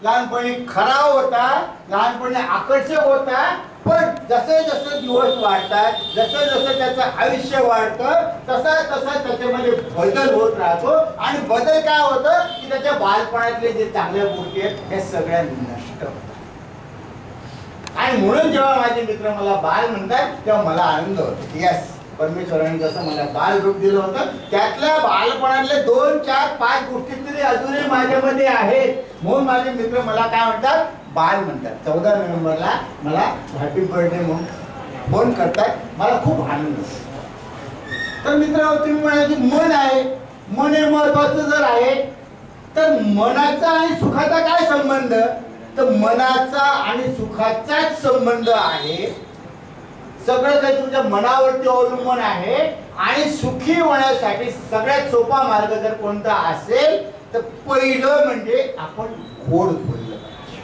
लहानपणी खरा होता, लहानपणी आकर्षक होता, पण जसे जसे दिवस वाढतात, जसं जसं त्याचं आयुष्य वाढतं, तसा तसा त्याच्यामध्ये बदल होत राहतो. आणि बदल काय होतं की त्याच्या बालपणातले जे चांगल्या गोष्टी आहेत हे सगळ्या नष्ट होतात. आणि म्हणून जेव्हा माझे मित्र मला बाल म्हणतात तेव्हा मला आनंद होतो. यस, परमेश्वराने जसं मला बाल रूप दिलं होतं त्यातल्या बालपणातले 2, 4, 5 गोष्टी तरी अजूनही माझ्यामध्ये आहेत. म्हणून माझे मित्र मला काय म्हणतात, बाल म्हणतात. 14 नोव्हेंबरला मला हॅपी बर्थडे म्हणून फोन करतात, मला खूप आनंद होतो. तर मित्र, तुम्ही म्हणाल की मन आहे, मन हे महत्वाचं जर आहे तर मनाचा आणि सुखाचा काय संबंध? तर मनाचा आणि सुखाचाच संबंध आहे. सगळं काही तुमच्या मनावरती अवलंबून आहे. आणि सुखी होण्यासाठी सगळ्यात सोपा मार्ग जर कोणता असेल तर पहिलं म्हणजे आपण गोड बोललं पाहिजे.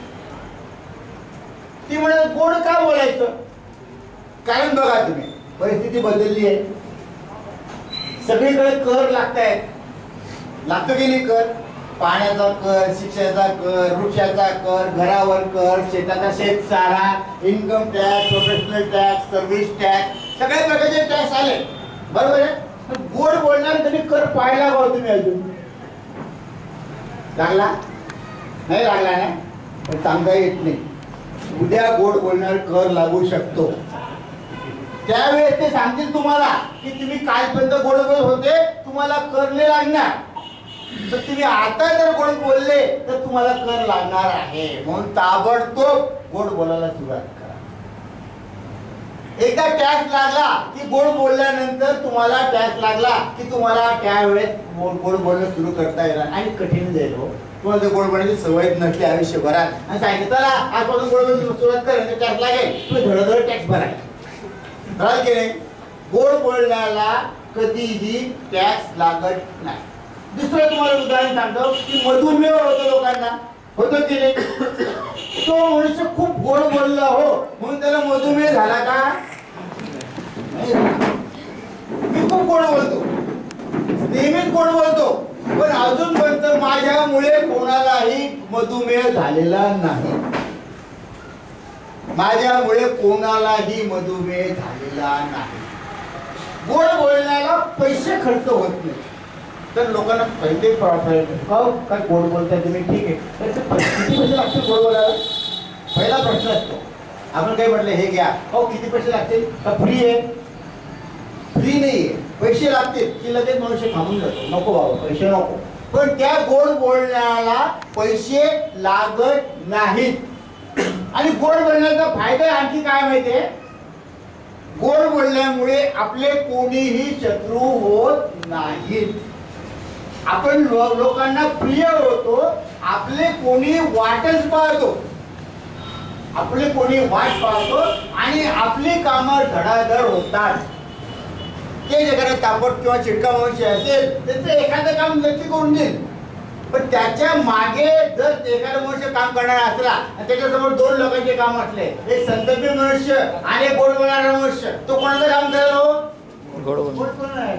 ती म्हणत गोड का बोलायचं? कारण बघा तुम्ही, परिस्थिती बदलली आहे, सगळीकडे कर लागतायत. लागतो की नाही कर? पाण्याचा कर, शिक्षणाचा कर, वृक्षाचा कर, घरावर कर, शेताचा शेतसारा, income tax, professional tax, service tax, सगळ्या प्रकारचे टॅक्स आले, बरोबर आहे. गोड बोलणार तुम्ही कर पाहायला हवा. तुम्ही अजून लागला नाही? लागला नाही पण सांगता येत नाही. उद्या गोड बोलणार कर लागू शकतो. त्यावेळेस ते सांगतील तुम्हाला की तुम्ही कालपर्यंत गोड बोलत होते, तुम्हाला कर नाही लागणार, तर तुम्ही आता जर गोड बोलले तर तुम्हाला कर लागणार आहे. म्हणून ताबडतोब गोड बोलायला सुरुवात करा. एकदा टॅक्स लागला की गोड बोलल्यानंतर तुम्हाला टॅक्स लागला की तुम्हाला त्यावेळेस गोड बोलणं सुरू करता येणार. आणि कठीण जाईल हो, तुम्हाला गोड बोलण्याची सवय नसली आयुष्यभरात आणि सांगितलं चला आजपासून गोड बोलण्याची सुरुवात कर, टॅक्स लागेल, तुम्ही धडधड टॅक्स भराल की नाही? गोड बोलण्याला कधीही टॅक्स लागत नाही. दुसरं तुम्हाला उदाहरण सांगतो की मधुमेह होतो लोकांना, होतो की नाही? तो मनुष्य खूप गोड बोलला हो म्हणून त्याला मधुमेह झाला का? मी खूप गोड बोलतो, नेहमीच गोड बोलतो, पण अजूनपर्यंत माझ्यामुळे कोणालाही मधुमेह झालेला नाही. माझ्यामुळे कोणालाही मधुमेह झालेला नाही. गोड बोलण्याला पैसे खर्च होत नाही. तर लोकांना पहिले काय गोड बोलताय तुम्ही, ठीक आहे, किती पैसे लागतील गोड बोलायला? पहिला प्रश्न असतो. आपण काही म्हटलं हे घ्या, हो किती पैसे लागतील? का फ्री आहे? फ्री नाहीये, पैसे लागतील की लगेच मनुष्य थांबून जातो, नको बाबा पैसे नको. पण त्या गोड बोलण्याला पैसे लागत नाहीत. आणि गोड बोलण्याचा फायदा आणखी काय माहितीये? गोड बोलण्यामुळे आपले कोणीही शत्रू होत नाहीत. आपण लोकांना प्रिय होतो, आपले कोणी वाटच पाहतो, आपले कोणी वाट पाहतो आणि आपली कामं धडाधड होतात. ते एखादा तापट किंवा चिडका मनुष्य असेल त्याचं एखादं काम नक्की करून देईल, पण त्याच्या मागे जर एखादा मनुष्य काम करणारा असला आणि त्याच्यासमोर 2 लोकांचे काम असले, एक संतप्रिय मनुष्य आणि एक गोड बोलणारा मनुष्य, तो कोणाचं काम करेल हो? गोड बोलणारा.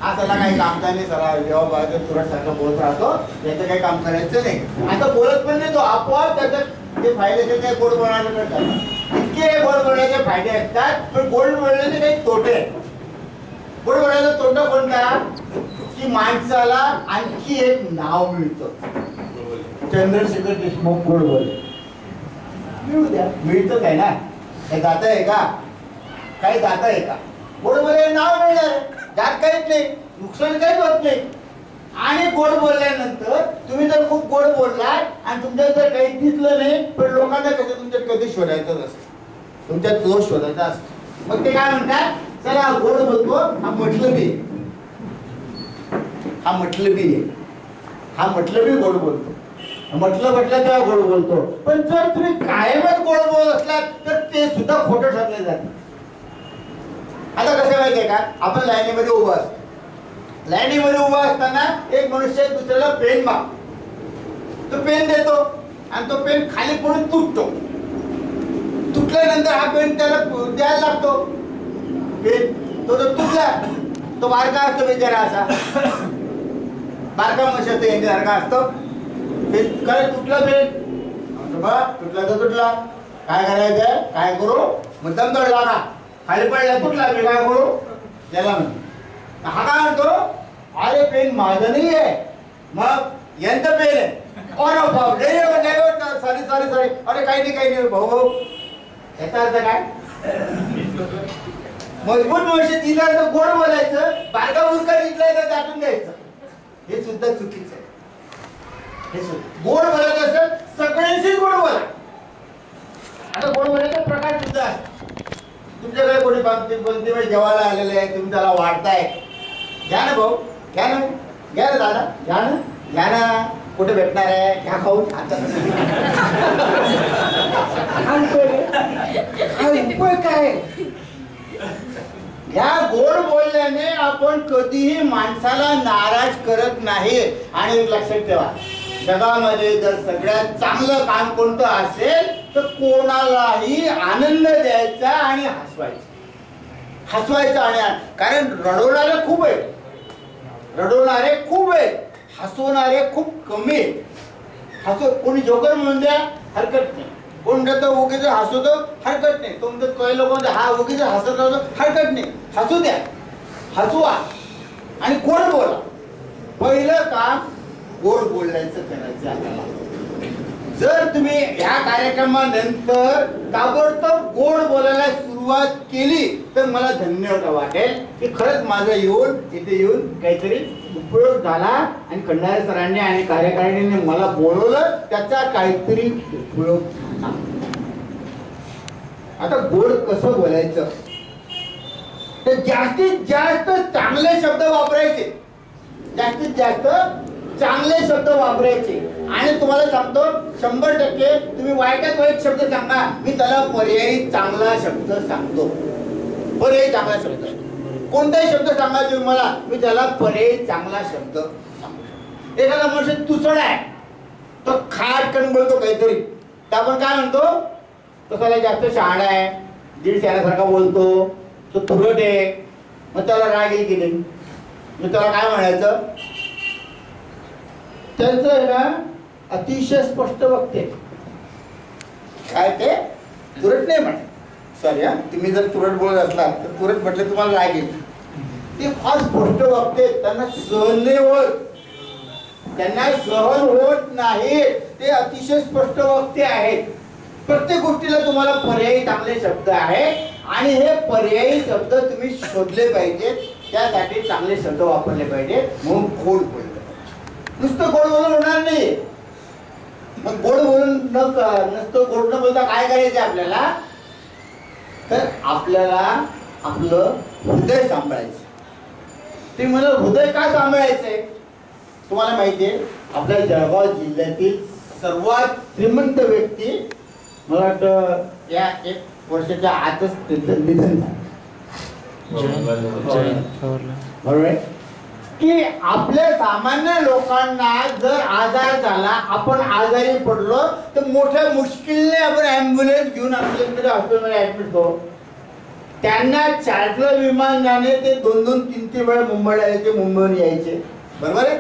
त्याला काही काम नाही, सरा जेव्हा तुरंत सारखं बोलत राहतो, याचं काही काम करायचं नाही. आता बोलत पण नाही तो, आपोआप त्याच्यात ते फायदे ते गोड बोलण्याचे करतात. इतके गोड बोलण्याचे फायदे असतात, पण गोड बोलण्याचे काही तोटे. गोड बोलण्याचा तोटा कोणता? की माणसाला आणखी एक नाव मिळतं, चंद्रशेखर देशमुख गोड बोलले. मिळू द्या, मिळतच आहे ना, हे जात आहे का? काही जात आहे का? गोड बोलले नाव मिळणार, त्यात काहीच नाही, नुकसान काहीच होत नाही. आणि गोड बोलल्यानंतर तुम्ही जर खूप गोड बोललाय आणि तुमच्यात जर काही दिसलं नाही, पण लोकांना कसं तुमच्यात कधी शोधायचंच असतं, तुमच्यात दोष शोधायचा असतो. मग ते काय म्हणतात, चला गोड बोलतो, हा मतलबी, हा मतलबी आहे, हा मतलबी गोड बोलतो, म्हटलं तेव्हा गोड बोलतो. पण जर तुम्ही कायमच गोड बोलत असलात तर ते सुद्धा खोटं ठरले जाते. आता कसं माहितीये का, आपण लाईनीमध्ये उभं असतो, लाईनीमध्ये उभा असताना एक मनुष्य दुसऱ्याला पेन मागतो, तो पेन देतो आणि तो पेन खाली पडून तुटतो. तुटल्यानंतर हा पेन त्याला द्यायला लागतो. पेन तो तुटला, तो बारका असतो बिचारा, असा बारका मनुष्य सारखा असतो. काय तुटलं पेन, मग तुटला तर तुटला, काय करायचंय, काय करू, मुद्दाम तोडला का, खाली पडला तुटला, मी काय करू त्याला म्हणतो. हा काय म्हणतो, अरे पेन माझं नाही आहे, मग यांचं पेन आहे. अरे बाप, सॉरी सॉरी सॉरी, अरे काही नाही भाऊ भाऊ. याचा अर्थ काय, मजबूत भविष्य दिलं तर गोड बोलायचं, बारका मुलगा दिलाय तर दाटून द्यायचं, हे सुद्धा चुकीचं आहे. हे सुद्धा गोड बोलायचं असेल सगळ्यांशीच गोड बोला. आता गोड बोलायचा प्रकार सुद्धा आहे. तुमच्याकडे कोणी कोणती वेळ जेवायला आलेले आहे, तुम्ही त्याला वाढताय, घ्या ना भाऊ, घ्या ना, घ्या ना दादा, घ्या ना, घ्या ना, कुठे भेटणार आहे, घ्या खाऊन. काय या गोड बोलल्याने आपण कधीही माणसाला नाराज करत नाही. आणि एक लक्षात ठेवा, जगामध्ये जर सगळ्यात चांगलं काम कोणतं असेल तर कोणालाही आनंद द्यायचा आणि हसवायचं आणि कारण रडवणारे खूप आहेत, रडवणारे खूप आहेत, हसवणारे खूप कमी आहेत. कोणी जोकर म्हणून द्या हरकत नाही, कोण म्हणतो उगीच हसवतो हरकत नाही, तो म्हणतो काही लोक हा उगीच हसत होतो हरकत नाही, हसू द्या, हसवा आणि गोड बोला. पहिलं काम गोड बोलायचं करायचं आपल्याला. जर तुम्ही या कार्यक्रमानंतर ताबडतोब गोड बोलायला सुरुवात केली तर मला धन्य वाटेल की खरंच माझं इथे येऊन काहीतरी उपयोग झाला आणि खंडारे सरांनी आणि कार्यकारिणीने मला बोलवलं, त्याचा काहीतरी उपयोग झाला. आता गोड कसं बोलायचं, तर जास्तीत जास्त चांगले शब्द वापरायचे, जास्तीत जास्त चांगले शब्द वापरायचे. आणि तुम्हाला सांगतो 100% तुम्ही वाईटात वाईट शब्द सांगा, मी त्याला पर्यायी चांगला शब्द सांगतो. पर्यायी चांगला शब्द, कोणताही शब्द सांगा तुम्ही मला, मी त्याला पर्यायी चांगला शब्द सांगतो. एखादा मनुष्य तुसड आहे, तो खाटकन बोलतो काहीतरी, तर आपण काय म्हणतो, तो त्याला जास्त शहाणा आहे, दीड शहाण्यासारखा बोलतो, तो तुरट आहे, मग त्याला राग येईल की नाही, मग त्याला काय म्हणायचं, त्यांचं आहे ना अतिशय स्पष्ट वक्ते, काय ते तुरट नाही म्हणे, सॉरी हा, तुम्ही जर तुरट बोलत असला तर तुरट म्हटलं तुम्हाला राग येईल. ते फार स्पष्ट वक्ते, त्यांना सहन नाही होत, त्यांना सहन होत नाही, ते अतिशय स्पष्ट वक्ते आहेत. प्रत्येक गोष्टीला तुम्हाला पर्यायी चांगले शब्द आहेत आणि हे पर्यायी शब्द तुम्ही शोधले पाहिजेत, त्यासाठी चांगले शब्द वापरले पाहिजे. म्हणून गोड बोलले, नुसतं गोड बोलून होणार नाही. मग गोड बोलून नुसतं गोड न बोलता काय करायचं आपल्याला, तर आपल्याला आपलं हृदय सांभाळायचं. ते मला हृदय का सांभाळायचंय, तुम्हाला माहितीये आपल्या जळगाव जिल्ह्यातील सर्वात श्रीमंत व्यक्ती मला वाटतं या 1 वर्षाच्या आतच त्यांचं निधन झालं, बरोबर आहे की. आपल्या सामान्य लोकांना जर आजार झाला, आपण आजारी पडलो तर मोठ्या मुश्किलने आपण ॲम्ब्युलन्स घेऊन आपल्याकडे हॉस्पिटलमध्ये ऍडमिट करू. त्यांना चार्टर्ड विमानाने ते 2-2, 3-3 वेळा मुंबईला यायचे, मुंबईहून यायचे, बरोबर आहे.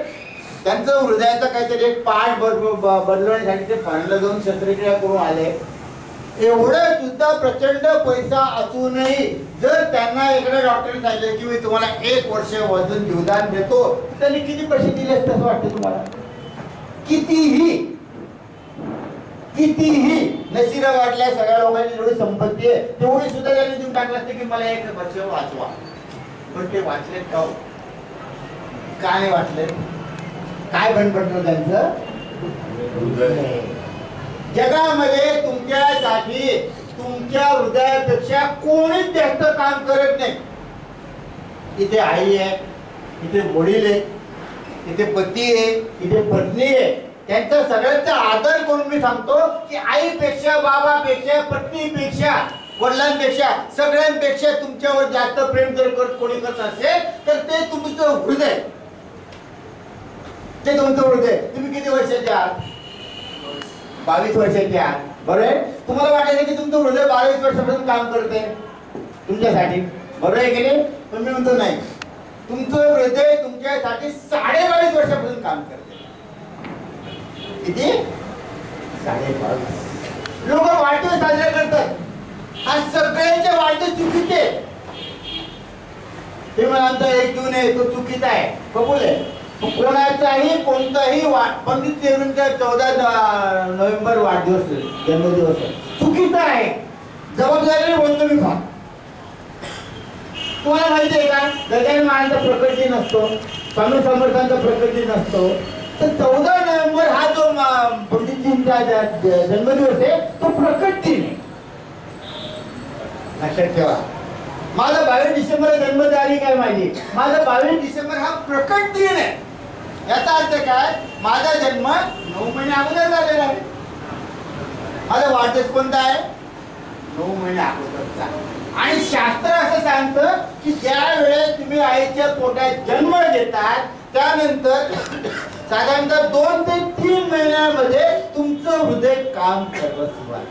त्यांचं हृदयाचा काहीतरी एक पार्ट बदलवण्यासाठी ते फॉरेनला जाऊन शस्त्रक्रिया करून आले. एवढं सुद्धा प्रचंड पैसा असूनही जर त्यांना एखाद्या डॉक्टरने सांगितलं की मी तुम्हाला 1 वर्ष वजन जीवदान देतो, त्यांनी किती पैसे दिले असते असं वाटतं तुम्हाला? कितीही नशिरा वाटल्या सगळ्या लोकांची जेवढी संपत्ती आहे तेवढी सुद्धा त्यांनी देऊन टाकलं असते की मला 1 वर्ष वाचवा. पण ते वाचलेत का? काय नाही वाचले. काय बनपटलं त्यांचं? जगामध्ये तुमच्यासाठी तुमच्या हृदयापेक्षा कोणीच जास्त काम करत नाही. इथे आई आहे, इथे वडील आहे, इथे पती आहे, इथे पत्नी आहे. त्यांचा सगळ्यांचा आदर करून मी सांगतो की आईपेक्षा, बाबापेक्षा, पत्नीपेक्षा, वडिलांपेक्षा, सगळ्यांपेक्षा तुमच्यावर जास्त प्रेम जर कोणी करत असेल तर ते तुमचं हृदय, ते तुमचं हृदय. तुम्ही किती वर्षाचे आहात? 22 वर्षाचे आहात, बरोबर आहे. तुम्हाला वाटायचं की तुमचं हृदय 22 वर्षापासून काम करते तुमच्यासाठी, बरोबर आहे की नाही? पण मी म्हणतो नाही, तुमचं हृदय तुमच्यासाठी 22.5 वर्षापासून काम करते. किती? 22.5. वाढदिवस साजरे करतात. हा सगळ्यांचे वाढदिवस चुकीचे. ते म्हणतात 1 जून आहे तो चुकीचा आहे, कबूल आहे. कोणाचाही कोणताही पंडित नेहरूंचा 14 नोव्हेंबर वाढदिवस जन्मदिवस चुकीचा आहे. जबाबदारीने बोलतो मी फार. तुम्हाला माहिती आहे का, गजानन महाराजांचा प्रकट दिन असतो, स्वामी समर्थांचा प्रकट दिन असतो. तर 14 नोव्हेंबर हा जो पंडितजींचा जन्मदिवस आहे तो प्रकट दिन आहे. लक्षात ठेवा. माझा 22 डिसेंबर जन्मतारीख आहे माझी. माझा 22 डिसेंबर हा प्रकट दिन आहे. याचा अर्थ काय, माझा जन्म 9 महिने अगोदर झालेला आहे. माझा वाढदिवस कोणता आहे, 9 महिने अगोदरचा. आणि शास्त्र असं सांगतं की ज्या वेळेस तुम्ही आईच्या पोटात जन्म घेतात त्यानंतर साधारणतः 2 ते 3 महिन्यामध्ये तुमचं हृदय काम करायला सुरुवात.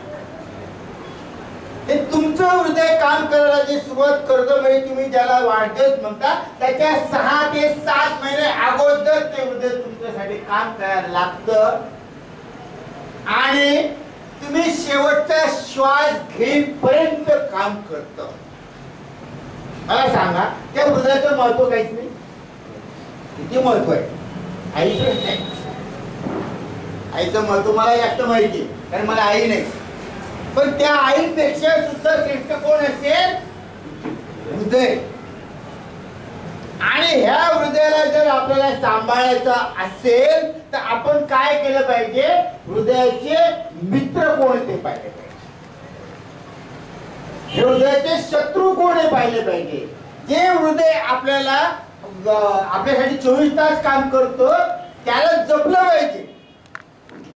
हे तुमचं हृदय काम करायला जे सुरुवात करतं म्हणजे तुम्ही ज्याला वाढदिवस म्हणता त्याच्या 6 ते 7 महिने अगोदर ते हृदय तुमच्यासाठी काम करायला लागतं. आणि तुम्ही शेवटचा श्वास घेईपर्यंत काम करतं. मला सांगा त्या हृदयाचं महत्व काहीच नाही. किती महत्व आहे आईचं नाही. आईचं महत्व मला जास्त माहिती आहे कारण मला आई नाही. पण त्या आईपेक्षा सुद्धा श्रेष्ठ कोण असेल, हृदय. आणि ह्या हृदयाला जर आपल्याला सांभाळायचं असेल तर आपण काय केलं पाहिजे, हृदयाचे मित्र कोणते पाहिले पाहिजे, हृदयाचे शत्रू कोणी पाहिले पाहिजे. जे हृदय आपल्याला आपल्यासाठी 24 तास काम करतो त्याला जपलं पाहिजे.